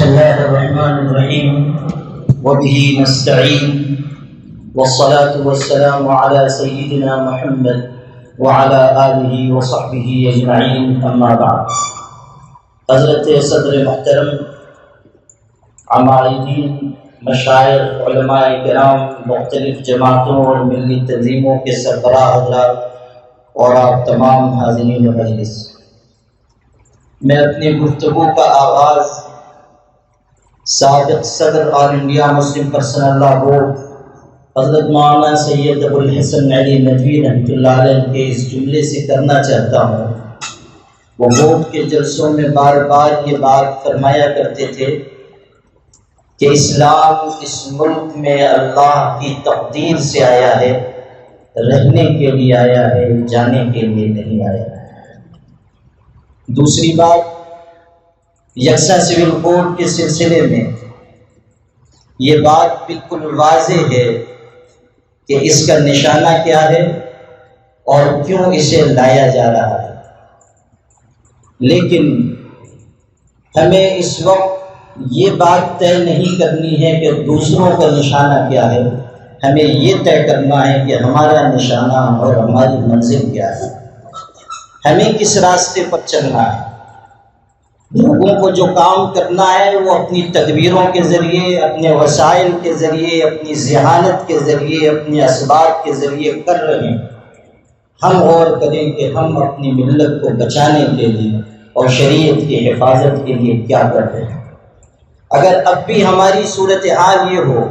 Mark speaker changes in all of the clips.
Speaker 1: بسم الله الرحمن الرحيم وبه نستعين والصلاة والسلام على سيدنا محمد وعلى آله وصحبه أجمعين أما بعد. حضرت صدر محترم، عمائدین، مشائخ، علماء کرام، مختلف جماعتوں اور ملی تنظیموں کے سربراہ حضرات اور آپ تمام حاضرین مجلس، میں اپنی گفتگو کا آغاز سابق صدر all India Muslim personal law board حضرت مولانا سید ابو الحسن علی ندوی رحمۃ اللہ علیہ کے اس جملے سے کرنا چاہتا ہوں. وہ بورڈ کے جلسوں میں بار بار یہ بات فرمایا کرتے تھے کہ اسلام اس ملک میں اللہ کی تقدیر سے آیا ہے، رہنے کے لیے آیا ہے، جانے کے لیے نہیں آیا. دوسری بات، یکساں سول کوڈ کے سلسلے میں یہ بات بالکل واضح ہے کہ اس کا نشانہ کیا ہے اور کیوں اسے لایا جا رہا ہے. لیکن ہمیں اس وقت یہ بات طے نہیں کرنی ہے کہ دوسروں کا نشانہ کیا ہے، ہمیں یہ طے کرنا ہے کہ ہمارا نشانہ اور ہماری منزل کیا ہے، ہمیں کس راستے پر چلنا ہے. لوگوں کو جو کام کرنا ہے وہ اپنی تدبیروں کے ذریعے، اپنے وسائل کے ذریعے، اپنی ذہانت کے ذریعے، اپنے اسباب کے ذریعے کر رہے ہیں. ہم غور کریں کہ ہم اپنی ملت کو بچانے کے لیے اور شریعت کی حفاظت کے لیے کیا کر رہے ہیں. اگر اب بھی ہماری صورتحال یہ ہو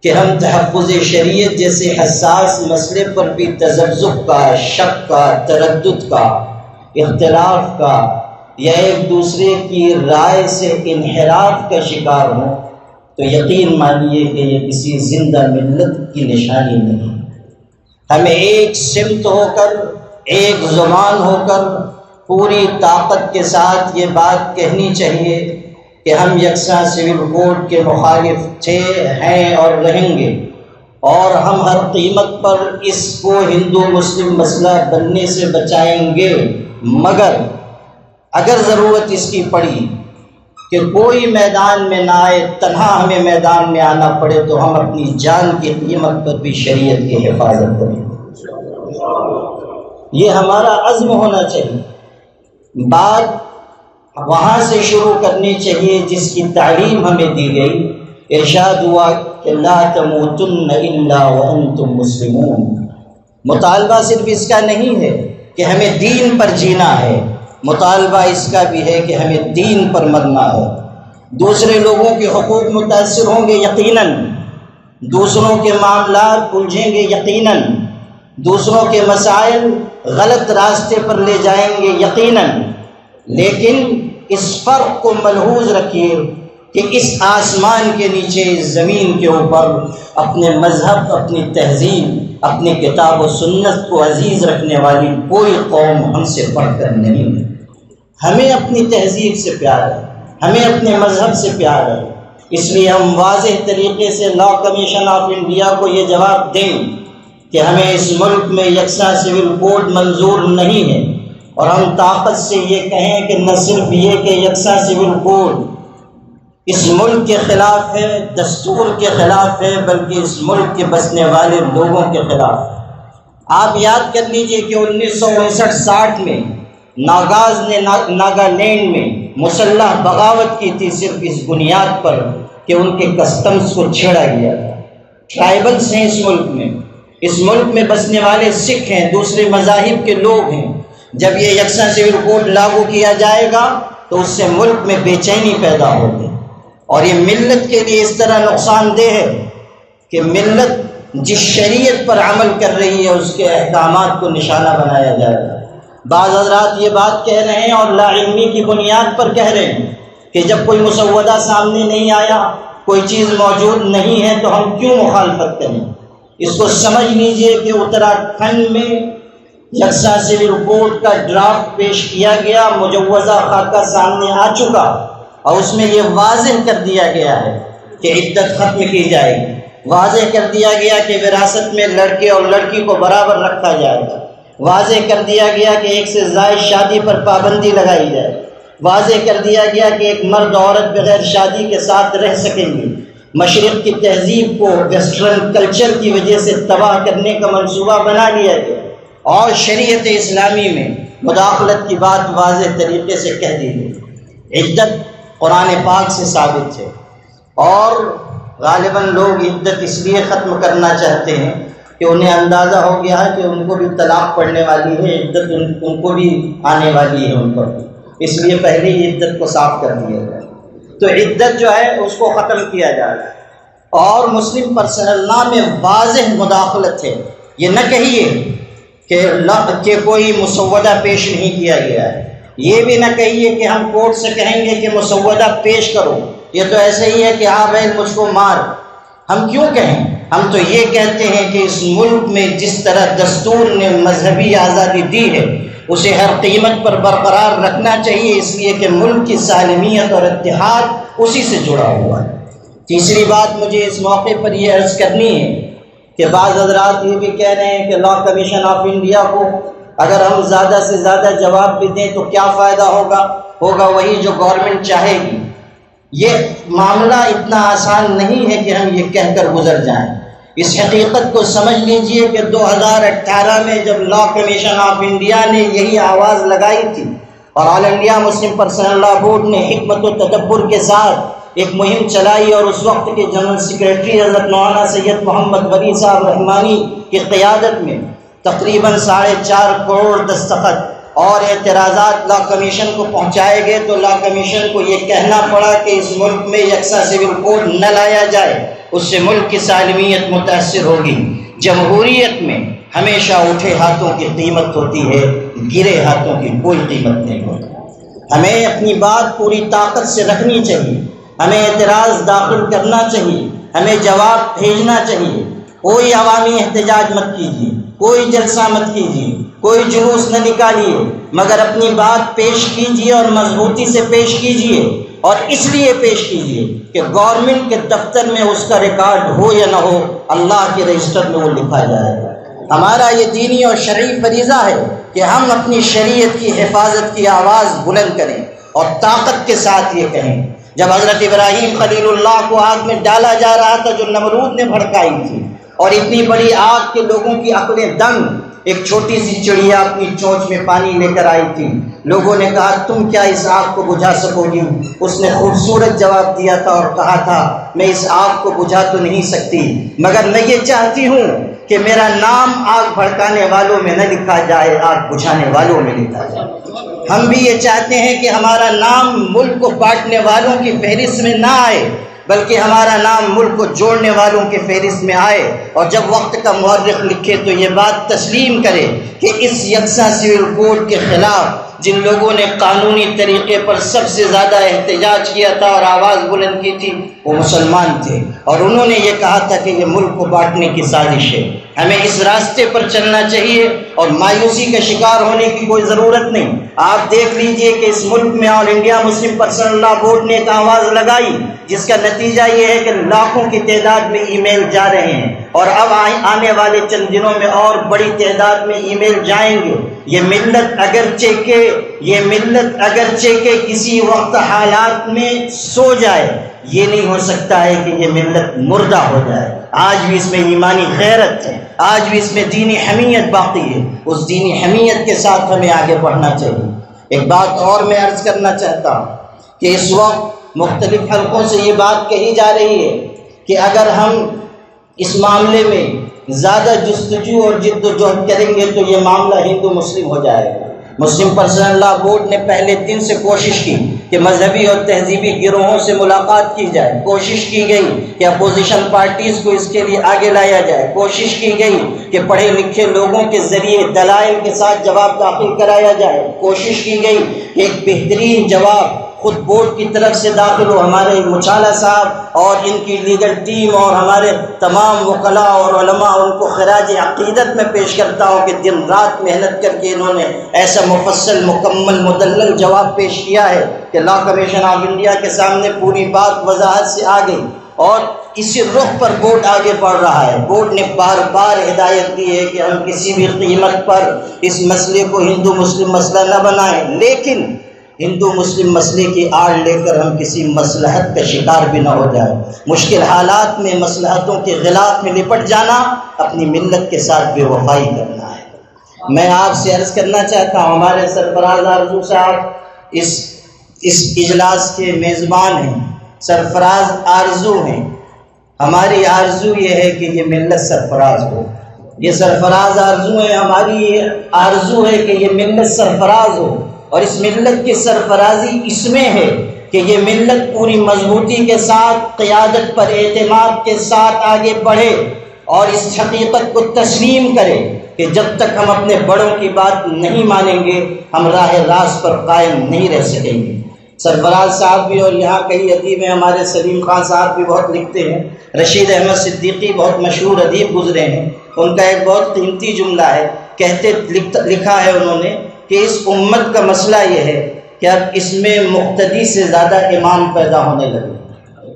Speaker 1: کہ ہم تحفظ شریعت جیسے حساس مسئلے پر بھی تذبذب کا، شک کا، تردد کا، اختلاف کا یا ایک دوسرے کی رائے سے انحراف کا شکار ہوں، تو یقین مانیے کہ یہ کسی زندہ ملت کی نشانی نہیں. ہمیں ایک سمت ہو کر، ایک زبان ہو کر پوری طاقت کے ساتھ یہ بات کہنی چاہیے کہ ہم یکساں سول کوڈ کے مخالف تھے، ہیں اور رہیں گے، اور ہم ہر قیمت پر اس کو ہندو مسلم مسئلہ بننے سے بچائیں گے. مگر اگر ضرورت اس کی پڑی کہ کوئی میدان میں نہ آئے، تنہا ہمیں میدان میں آنا پڑے، تو ہم اپنی جان کی قیمت پر بھی شریعت کی حفاظت کریں. یہ ہمارا عزم ہونا چاہیے. بات وہاں سے شروع کرنی چاہیے جس کی تعلیم ہمیں دی گئی. ارشاد ہوا کہ لا تموتن الا وانتم مسلمون. مطالبہ صرف اس کا نہیں ہے کہ ہمیں دین پر جینا ہے، مطالبہ اس کا بھی ہے کہ ہمیں دین پر مرنا ہے. دوسرے لوگوں کے حقوق متاثر ہوں گے یقیناً، دوسروں کے معاملات الجھیں گے یقیناً، دوسروں کے مسائل غلط راستے پر لے جائیں گے یقیناً. لیکن اس فرق کو ملحوظ رکھیے کہ اس آسمان کے نیچے، اس زمین کے اوپر اپنے مذہب، اپنی تہذیب، اپنی کتاب و سنت کو عزیز رکھنے والی کوئی قوم ہم سے بڑھ کر نہیں ہے. ہمیں اپنی تہذیب سے پیار ہے، ہمیں اپنے مذہب سے پیار ہے. اس لیے ہم واضح طریقے سے لا کمیشن آف انڈیا کو یہ جواب دیں کہ ہمیں اس ملک میں یکساں سول کوڈ منظور نہیں ہے. اور ہم طاقت سے یہ کہیں کہ نہ صرف یہ کہ یکساں سول کوڈ اس ملک کے خلاف ہے، دستور کے خلاف ہے، بلکہ اس ملک کے بسنے والے لوگوں کے خلاف ہے. آپ یاد کر لیجئے کہ 1959-60 میں ناگاز نے ناگالینڈ میں مسلح بغاوت کی تھی، صرف اس بنیاد پر کہ ان کے کسٹمز کو چھیڑا گیا تھا. ٹرائبلز ہیں اس ملک میں بسنے والے سکھ ہیں، دوسرے مذاہب کے لوگ ہیں. جب یہ یکساں سول کوڈ لاگو کیا جائے گا تو اس سے ملک میں بے چینی پیدا ہوگی، اور یہ ملت کے لیے اس طرح نقصان دہ ہے کہ ملت جس شریعت پر عمل کر رہی ہے اس کے احکامات کو نشانہ بنایا جائے گا. بعض حضرات یہ بات کہہ رہے ہیں اور لا علمی کی بنیاد پر کہہ رہے ہیں کہ جب کوئی مسودہ سامنے نہیں آیا، کوئی چیز موجود نہیں ہے تو ہم کیوں مخالفت کریں. اس کو سمجھ لیجئے کہ اتراکھنڈ میں یکساں سول کوڈ کا ڈرافٹ پیش کیا گیا، مجوزہ خاکہ سامنے آ چکا، اور اس میں یہ واضح کر دیا گیا ہے کہ عدت ختم کی جائے گی. واضح کر دیا گیا کہ وراثت میں لڑکے اور لڑکی کو برابر رکھا جائے گا. واضح کر دیا گیا کہ ایک سے زائد شادی پر پابندی لگائی جائے. واضح کر دیا گیا کہ ایک مرد عورت بغیر شادی کے ساتھ رہ سکیں گی۔ مشرق کی تہذیب کو ویسٹرن کلچر کی وجہ سے تباہ کرنے کا منصوبہ بنا لیا گیا، اور شریعت اسلامی میں مداخلت کی بات واضح طریقے سے کہہ دی گئی۔ عدت قرآن پاک سے ثابت ہے، اور غالباً لوگ عدت اس لیے ختم کرنا چاہتے ہیں کہ انہیں اندازہ ہو گیا ہے کہ ان کو بھی طلاق پڑنے والی ہے، عدت ان کو بھی آنے والی ہے ان پر، اس لیے پہلے ہی عدت کو صاف کر دیا جائے۔ تو عدت جو ہے اس کو ختم کیا جا رہا ہے، اور مسلم پرسنل لا میں واضح مداخلت ہے۔ یہ نہ کہیے کہ کوئی مسودہ پیش نہیں کیا گیا ہے، یہ بھی نہ کہیے کہ ہم کورٹ سے کہیں گے کہ مسودہ پیش کرو، یہ تو ایسے ہی ہے کہ ہاں بھائی مجھ کو مار۔ ہم کیوں کہیں؟ ہم تو یہ کہتے ہیں کہ اس ملک میں جس طرح دستور نے مذہبی آزادی دی ہے اسے ہر قیمت پر برقرار رکھنا چاہیے، اس لیے کہ ملک کی سالمیت اور اتحاد اسی سے جڑا ہوا ہے۔ تیسری بات مجھے اس موقع پر یہ عرض کرنی ہے کہ بعض حضرات یہ بھی کہہ رہے ہیں کہ لا کمیشن آف انڈیا کو اگر ہم زیادہ سے زیادہ جواب بھی دیں تو کیا فائدہ ہوگا وہی جو گورنمنٹ چاہے گی۔ یہ معاملہ اتنا آسان نہیں ہے کہ ہم یہ کہہ کر گزر جائیں۔ اس حقیقت کو سمجھ لیجئے کہ 2018 میں جب لا کمیشن آف انڈیا نے یہی آواز لگائی تھی اور آل انڈیا مسلم پرسنل لا بورڈ نے حکمت و تدبر کے ساتھ ایک مہم چلائی، اور اس وقت کے جنرل سیکریٹری حضرت مولانا سید محمد ولی صاحب رحمانی کی قیادت میں تقریباً 4.5 کروڑ دستخط اور اعتراضات لا کمیشن کو پہنچائے گئے، تو لا کمیشن کو یہ کہنا پڑا کہ اس ملک میں یکساں سول کوڈ نہ لایا جائے، اس سے ملک کی سالمیت متاثر ہوگی۔ جمہوریت میں ہمیشہ اٹھے ہاتھوں کی قیمت ہوتی ہے، گرے ہاتھوں کی کوئی قیمت نہیں ہوتی۔ ہمیں اپنی بات پوری طاقت سے رکھنی چاہیے، ہمیں اعتراض داخل کرنا چاہیے، ہمیں جواب بھیجنا چاہیے۔ کوئی عوامی احتجاج مت کیجیے، کوئی جلسہ مت کیجیے، کوئی جلوس نہ نکالیے، مگر اپنی بات پیش کیجیے اور مضبوطی سے پیش کیجیے، اور اس لیے پیش کیجیے کہ گورنمنٹ کے دفتر میں اس کا ریکارڈ ہو یا نہ ہو، اللہ کے رجسٹر میں وہ لکھا جائے گا۔ ہمارا یہ دینی اور شرعی فریضہ ہے کہ ہم اپنی شریعت کی حفاظت کی آواز بلند کریں اور طاقت کے ساتھ یہ کہیں۔ جب حضرت ابراہیم خلیل اللہ کو آگ میں ڈالا جا رہا تھا جو نمرود نے بھڑکائی تھی، اور اتنی بڑی آگ کے لوگوں کی عقلیں دنگ، ایک چھوٹی سی چڑیا اپنی چونچ میں پانی لے کر آئی تھی، لوگوں نے کہا تم کیا اس آگ کو بجھا سکو گی؟ اس نے خوبصورت جواب دیا تھا اور کہا تھا میں اس آگ کو بجھا تو نہیں سکتی، مگر میں یہ چاہتی ہوں کہ میرا نام آگ بھڑکانے والوں میں نہ لکھا جائے، آگ بجھانے والوں میں لکھا جائے۔ ہم بھی یہ چاہتے ہیں کہ ہمارا نام ملک کو بانٹنے والوں کی فہرست میں نہ آئے، بلکہ ہمارا نام ملک کو جوڑنے والوں کے فہرست میں آئے، اور جب وقت کا مورخ لکھے تو یہ بات تسلیم کرے کہ اس یکساں سول کوڈ کے خلاف جن لوگوں نے قانونی طریقے پر سب سے زیادہ احتجاج کیا تھا اور آواز بلند کی تھی وہ مسلمان تھے، اور انہوں نے یہ کہا تھا کہ یہ ملک کو بانٹنے کی سازش ہے۔ ہمیں اس راستے پر چلنا چاہیے اور مایوسی کا شکار ہونے کی کوئی ضرورت نہیں۔ آپ دیکھ لیجئے کہ اس ملک میں آل انڈیا مسلم پرسنل لا بورڈ نے ایک آواز لگائی جس کا نتیجہ یہ ہے کہ لاکھوں کی تعداد میں ای میل جا رہے ہیں، اور اب آنے والے چند دنوں میں اور بڑی تعداد میں ای میل جائیں گے۔ یہ ملت اگرچہ کہ کسی وقت حالات میں سو جائے، یہ نہیں ہو سکتا ہے کہ یہ ملت مردہ ہو جائے۔ آج بھی اس میں ایمانی غیرت ہے، آج بھی اس میں دینی حمیت باقی ہے، اس دینی حمیت کے ساتھ ہمیں آگے بڑھنا چاہیے۔ ایک بات اور میں عرض کرنا چاہتا ہوں کہ اس وقت مختلف حلقوں سے یہ بات کہی جا رہی ہے کہ اگر ہم اس معاملے میں زیادہ جستجو اور جد و جہد کریں گے تو یہ معاملہ ہندو مسلم ہو جائے گا۔ مسلم پرسنل لا بورڈ نے پہلے دن سے کوشش کی کہ مذہبی اور تہذیبی گروہوں سے ملاقات کی جائے، کوشش کی گئی کہ اپوزیشن پارٹیز کو اس کے لیے آگے لایا جائے، کوشش کی گئی کہ پڑھے لکھے لوگوں کے ذریعے دلائل کے ساتھ جواب داخل کرایا جائے، کوشش کی گئی کہ ایک بہترین جواب خود بورڈ کی طرف سے داخل ہو۔ ہمارے مچھالہ صاحب اور ان کی لیگل ٹیم اور ہمارے تمام وکلاء اور علماء ان کو خراج عقیدت میں پیش کرتا ہوں کہ دن رات محنت کر کے انہوں نے ایسا مفصل مکمل مدلل جواب پیش کیا ہے کہ لا کمیشن آف انڈیا کے سامنے پوری بات وضاحت سے آ گئی، اور اسی رخ پر بورڈ آگے بڑھ رہا ہے۔ بورڈ نے بار بار ہدایت دی ہے کہ ہم کسی بھی قیمت پر اس مسئلے کو ہندو مسلم مسئلہ نہ بنائیں، لیکن ہندو مسلم مسئلے کی آڑ لے کر ہم کسی مصلحت کا شکار بھی نہ ہو جائے۔ مشکل حالات میں مصلحتوں کے غلاف میں لپٹ جانا اپنی ملت کے ساتھ بے وفائی کرنا ہے۔ میں آپ سے عرض کرنا چاہتا ہوں، ہمارے سرفراز آرزو صاحب اس اجلاس کے میزبان ہیں، سرفراز آرزو ہیں۔ ہماری آرزو یہ ہے کہ یہ ملت سرفراز ہو، یہ سرفراز آرزو ہے، ہماری آرزو ہے کہ یہ ملت سرفراز ہو، اور اس ملت کی سرفرازی اس میں ہے کہ یہ ملت پوری مضبوطی کے ساتھ، قیادت پر اعتماد کے ساتھ آگے بڑھے اور اس حقیقت کو تسلیم کرے کہ جب تک ہم اپنے بڑوں کی بات نہیں مانیں گے ہم راہ راست پر قائم نہیں رہ سکیں گے۔ سرفراز صاحب بھی اور یہاں کئی ادیب ہیں، ہمارے سلیم خان صاحب بھی بہت لکھتے ہیں، رشید احمد صدیقی بہت مشہور ادیب گزرے ہیں، ان کا ایک بہت قیمتی جملہ ہے، لکھا ہے انہوں نے کہ اس امت کا مسئلہ یہ ہے کہ اب اس میں مقتدی سے زیادہ امام پیدا ہونے لگے،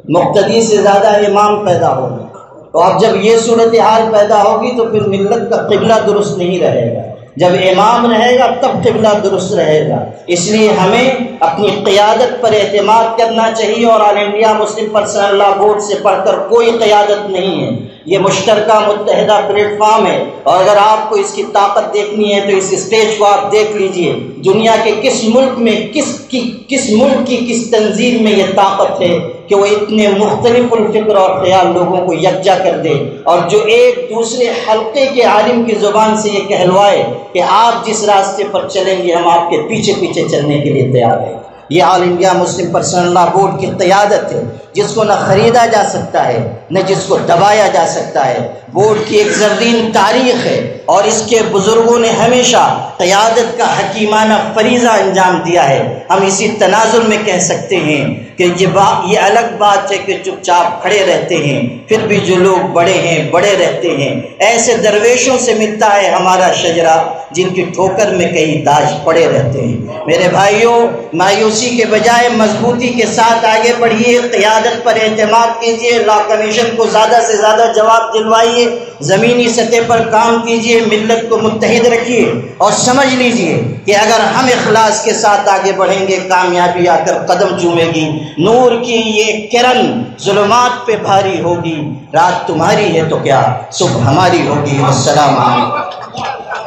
Speaker 1: مقتدی سے زیادہ امام پیدا ہو گئے، تو اب جب یہ صورتحال پیدا ہوگی تو پھر ملت کا قبلہ درست نہیں رہے گا، جب امام رہے گا تب قبلہ درست رہے گا۔ اس لیے ہمیں اپنی قیادت پر اعتماد کرنا چاہیے، اور آل انڈیا مسلم پرسنل لا بورڈ سے پڑھ کر کوئی قیادت نہیں ہے، یہ مشترکہ متحدہ پلیٹ فارم ہے، اور اگر آپ کو اس کی طاقت دیکھنی ہے تو اس اسٹیج کو آپ دیکھ لیجئے، دنیا کے کس ملک میں کس ملک کی کس تنظیم میں یہ طاقت ہے کہ وہ اتنے مختلف الفکر اور خیال لوگوں کو یکجا کر دے، اور جو ایک دوسرے حلقے کے عالم کی زبان سے یہ کہلوائے کہ آپ جس راستے پر چلیں گے ہم آپ کے پیچھے پیچھے چلنے کے لیے تیار ہیں۔ یہ آل انڈیا مسلم پرسنل لا بورڈ کی قیادت ہے، جس کو نہ خریدا جا سکتا ہے نہ جس کو دبایا جا سکتا ہے۔ بورڈ کی ایک زرین تاریخ ہے، اور اس کے بزرگوں نے ہمیشہ قیادت کا حکیمانہ فریضہ انجام دیا ہے۔ ہم اسی تناظر میں کہہ سکتے ہیں کہ یہ الگ بات ہے کہ چپ چاپ کھڑے رہتے ہیں، پھر بھی جو لوگ بڑے ہیں بڑے رہتے ہیں۔ ایسے درویشوں سے ملتا ہے ہمارا شجرہ جن کی ٹھوکر میں کئی داغ پڑے رہتے ہیں۔ میرے بھائیوں، مایوسی کے بجائے مضبوطی کے ساتھ آگے بڑھیے، قیادت پر اعتماد کیجیے، لا کمیشن کو زیادہ سے زیادہ جواب دلوائیے، زمینی سطح پر کام کیجیے، ملت کو متحد رکھیے، اور سمجھ لیجیے کہ اگر ہم اخلاص کے ساتھ آگے بڑھیں گے کامیابی آ کر قدم چومے گی۔ نور کی یہ کرن ظلمات پہ بھاری ہوگی، رات تمہاری ہے تو کیا صبح ہماری ہوگی۔ السلام علیکم۔